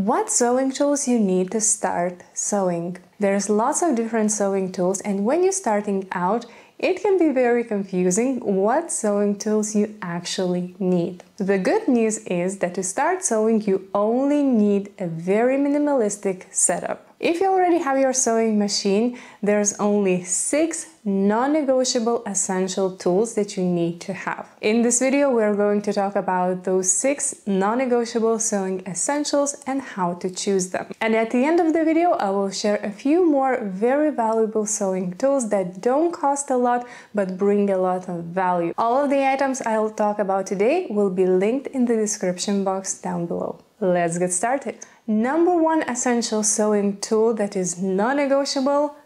What sewing tools you need to start sewing? There's lots of different sewing tools, and when you're starting out, it can be very confusing what sewing tools you actually need. The good news is that to start sewing, you only need a very minimalistic setup. If you already have your sewing machine, there's only 6 non-negotiable essential tools that you need to have. In this video, we're going to talk about those 6 non-negotiable sewing essentials and how to choose them. And at the end of the video, I will share a few more very valuable sewing tools that don't cost a lot but bring a lot of value. All of the items I'll talk about today will be linked in the description box down below. Let's get started. Number 1 essential sewing tool that is non-negotiable: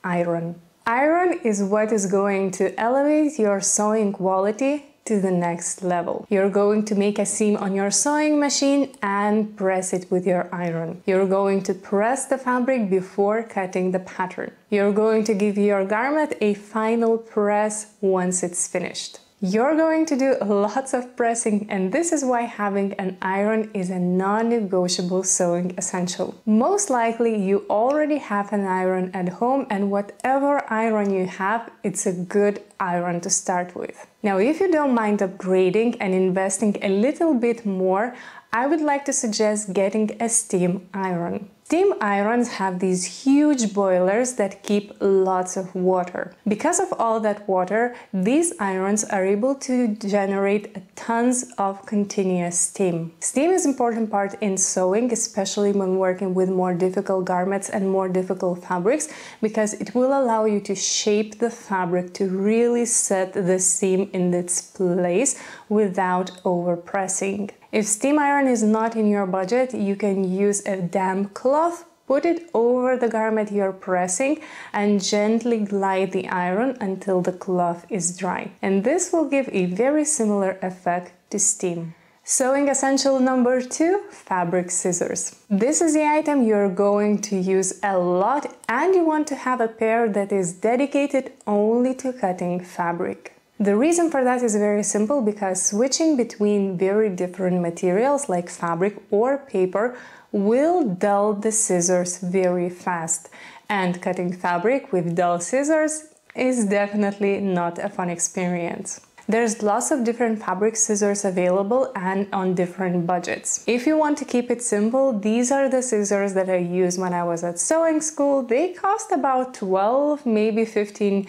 iron. Iron is what is going to elevate your sewing quality to the next level. You're going to make a seam on your sewing machine and press it with your iron. You're going to press the fabric before cutting the pattern. You're going to give your garment a final press once it's finished. You're going to do lots of pressing, and this is why having an iron is a non-negotiable sewing essential. Most likely you already have an iron at home, and whatever iron you have, it's a good iron to start with. Now, if you don't mind upgrading and investing a little bit more, I would like to suggest getting a steam iron. Steam irons have these huge boilers that keep lots of water. Because of all that water, these irons are able to generate tons of continuous steam. Steam is an important part in sewing, especially when working with more difficult garments and more difficult fabrics, because it will allow you to shape the fabric to really set the seam in its place without overpressing. If steam iron is not in your budget, you can use a damp cloth, put it over the garment you're pressing, and gently glide the iron until the cloth is dry. And this will give a very similar effect to steam. Sewing essential number 2, fabric scissors. This is the item you're going to use a lot, and you want to have a pair that is dedicated only to cutting fabric. The reason for that is very simple, because switching between very different materials like fabric or paper will dull the scissors very fast, and cutting fabric with dull scissors is definitely not a fun experience. There's lots of different fabric scissors available and on different budgets. If you want to keep it simple, these are the scissors that I used when I was at sewing school. They cost about $12, maybe $15,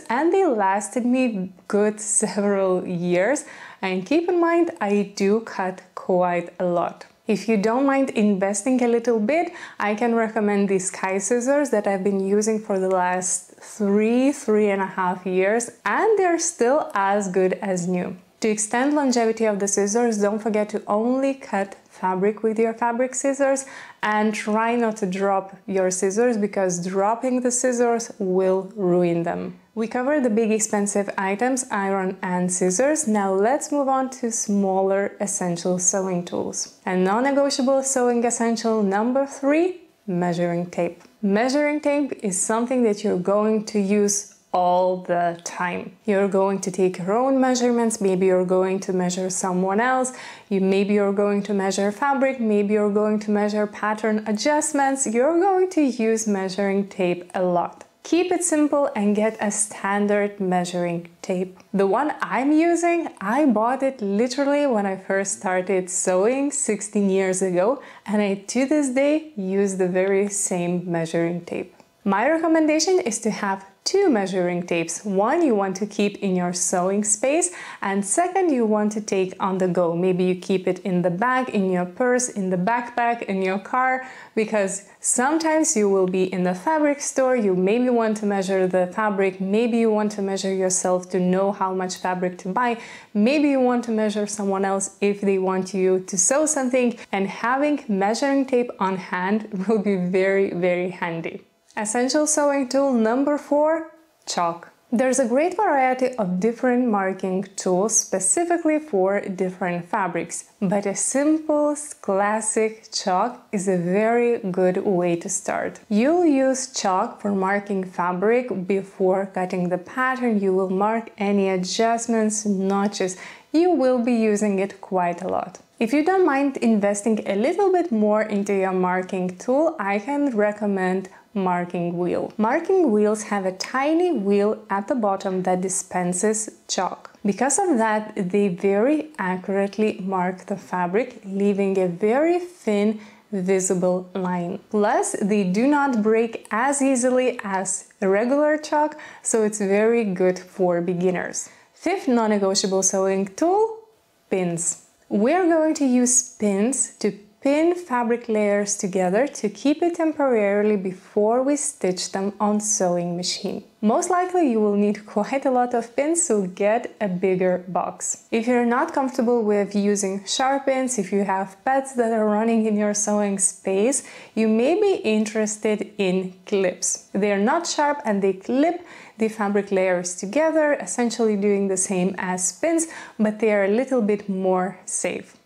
and they lasted me good several years. And keep in mind, I do cut quite a lot. If you don't mind investing a little bit, I can recommend these Sky scissors that I've been using for the last 3.5 years, and they're still as good as new. To extend longevity of the scissors, don't forget to only cut fabric with your fabric scissors, and try not to drop your scissors, because dropping the scissors will ruin them. We covered the big expensive items, iron and scissors. Now let's move on to smaller essential sewing tools. And non-negotiable sewing essential number 3, measuring tape. Measuring tape is something that you're going to use all the time. You're going to take your own measurements, maybe you're going to measure someone else, maybe you're going to measure fabric, maybe you're going to measure pattern adjustments. You're going to use measuring tape a lot. Keep it simple and get a standard measuring tape. The one I'm using, I bought it literally when I first started sewing 16 years ago, and I to this day use the very same measuring tape. My recommendation is to have 2 measuring tapes. One you want to keep in your sewing space, and second you want to take on the go. Maybe you keep it in the bag, in your purse, in the backpack, in your car, because sometimes you will be in the fabric store, you maybe want to measure the fabric, maybe you want to measure yourself to know how much fabric to buy, maybe you want to measure someone else if they want you to sew something, and having measuring tape on hand will be very, very handy. Essential sewing tool number 4, chalk. There's a great variety of different marking tools specifically for different fabrics, but a simple, classic chalk is a very good way to start. You'll use chalk for marking fabric before cutting the pattern. You will mark any adjustments, notches. You will be using it quite a lot. If you don't mind investing a little bit more into your marking tool, I can recommend marking wheel. Marking wheels have a tiny wheel at the bottom that dispenses chalk. Because of that, they very accurately mark the fabric, leaving a very thin, visible line. Plus, they do not break as easily as regular chalk, so it's very good for beginners. Fifth non-negotiable sewing tool, pins. We're going to use pins to pin fabric layers together to keep it temporarily before we stitch them on sewing machine. Most likely you will need quite a lot of pins, so get a bigger box. If you're not comfortable with using sharp pins, if you have pets that are running in your sewing space, you may be interested in clips. They're not sharp and they clip the fabric layers together, essentially doing the same as pins, but they are a little bit more safe.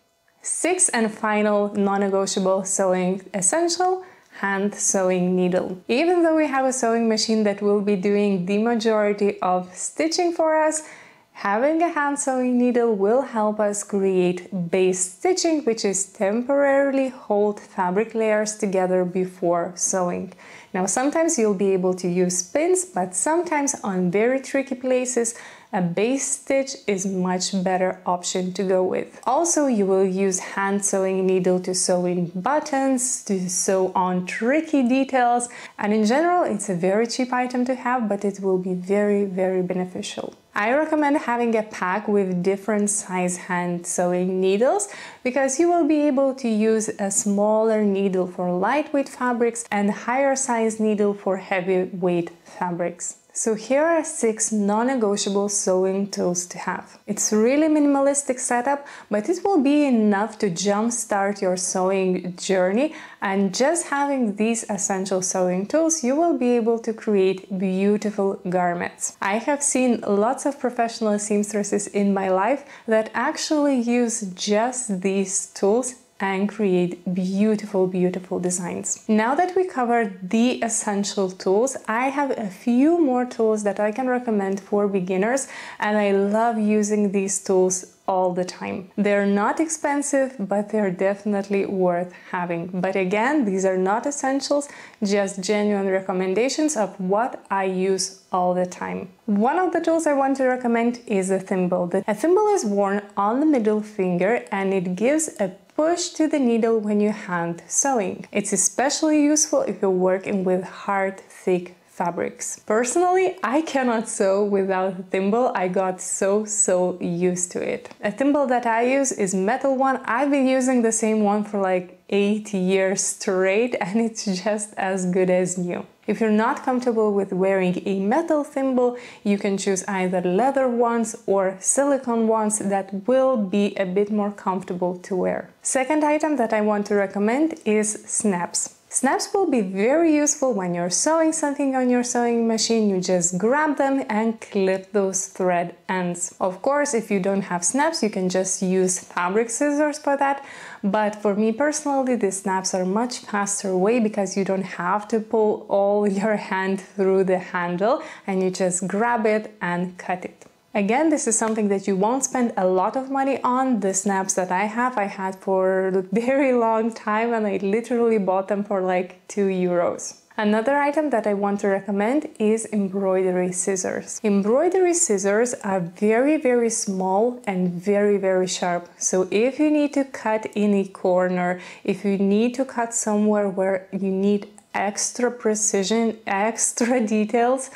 Sixth and final non-negotiable sewing essential, hand sewing needle. Even though we have a sewing machine that will be doing the majority of stitching for us, having a hand sewing needle will help us create base stitching, which is temporarily hold fabric layers together before sewing. Now, sometimes you'll be able to use pins, but sometimes on very tricky places, a base stitch is much better option to go with. Also, you will use hand sewing needle to sew in buttons, to sew on tricky details, and in general, it's a very cheap item to have, but it will be very, very beneficial. I recommend having a pack with different size hand sewing needles because you will be able to use a smaller needle for lightweight fabrics and higher size needle for heavyweight fabrics. So here are 6 non-negotiable sewing tools to have. It's really minimalistic setup, but it will be enough to jumpstart your sewing journey, and just having these essential sewing tools, you will be able to create beautiful garments. I have seen lots of professional seamstresses in my life that actually use just these tools and create beautiful, beautiful designs. Now that we covered the essential tools, I have a few more tools that I can recommend for beginners, and I love using these tools all the time. They're not expensive, but they're definitely worth having. But again, these are not essentials, just genuine recommendations of what I use all the time. One of the tools I want to recommend is a thimble. A thimble is worn on the middle finger and it gives a push to the needle when you hand sewing. It's especially useful if you're working with hard, thick fabrics. Personally, I cannot sew without a thimble. I got so used to it. A thimble that I use is metal one. I've been using the same one for like 8 years straight, and it's just as good as new. If you're not comfortable with wearing a metal thimble, you can choose either leather ones or silicone ones that will be a bit more comfortable to wear. Second item that I want to recommend is snaps. Snaps will be very useful when you're sewing something on your sewing machine. You just grab them and clip those thread ends. Of course, if you don't have snaps, you can just use fabric scissors for that. But for me personally, the snaps are much faster way because you don't have to pull all your hand through the handle and you just grab it and cut it. Again, this is something that you won't spend a lot of money on. The snaps that I had for a very long time, and I literally bought them for like €2. Another item that I want to recommend is embroidery scissors. Embroidery scissors are very small and very sharp. So if you need to cut in a corner, if you need to cut somewhere where you need extra precision, extra details,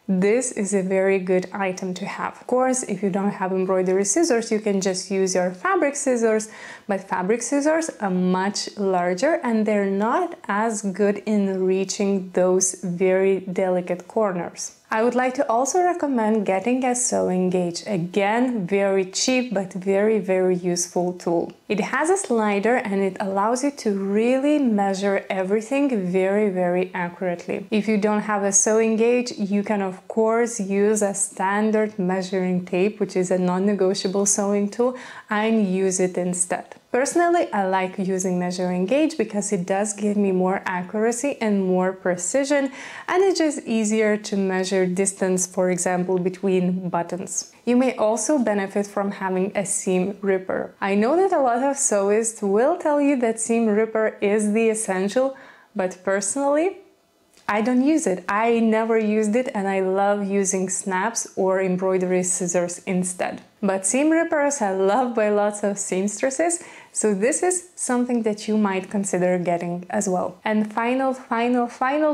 this is a very good item to have. Of course, if you don't have embroidery scissors, you can just use your fabric scissors, but fabric scissors are much larger and they're not as good in reaching those very delicate corners. I would like to also recommend getting a sewing gauge. Again, very cheap but very useful tool. It has a slider and it allows you to really measure everything very accurately. If you don't have a sewing gauge, you can of course use a standard measuring tape, which is a non-negotiable sewing tool, and use it instead. Personally, I like using measuring gauge because it does give me more accuracy and more precision, and it's just easier to measure distance, for example, between buttons. You may also benefit from having a seam ripper. I know that a lot of sewists will tell you that seam ripper is the essential, but personally, I don't use it. I never used it, and I love using snaps or embroidery scissors instead. But seam rippers are loved by lots of seamstresses, so this is something that you might consider getting as well. And final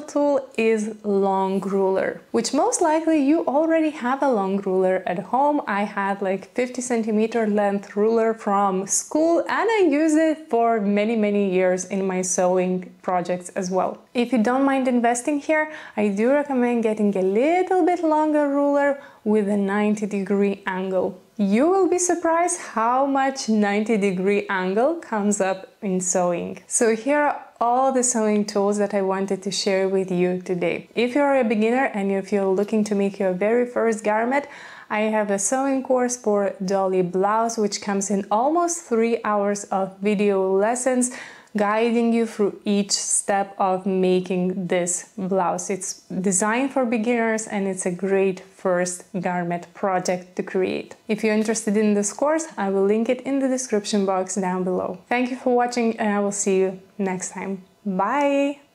tool is long ruler, which most likely you already have a long ruler at home. I had like 50 centimeter length ruler from school, and I use it for many years in my sewing projects as well. If you don't mind investing here, I do recommend getting a little bit longer ruler with a 90-degree angle. You will be surprised how much 90-degree angle comes up in sewing. So here are all the sewing tools that I wanted to share with you today. If you're a beginner and if you're looking to make your very first garment, I have a sewing course for Dolly blouse, which comes in almost 3 hours of video lessons guiding you through each step of making this blouse. It's designed for beginners and it's a great first garment project to create. If you're interested in this course, I will link it in the description box down below. Thank you for watching, and I will see you next time. Bye!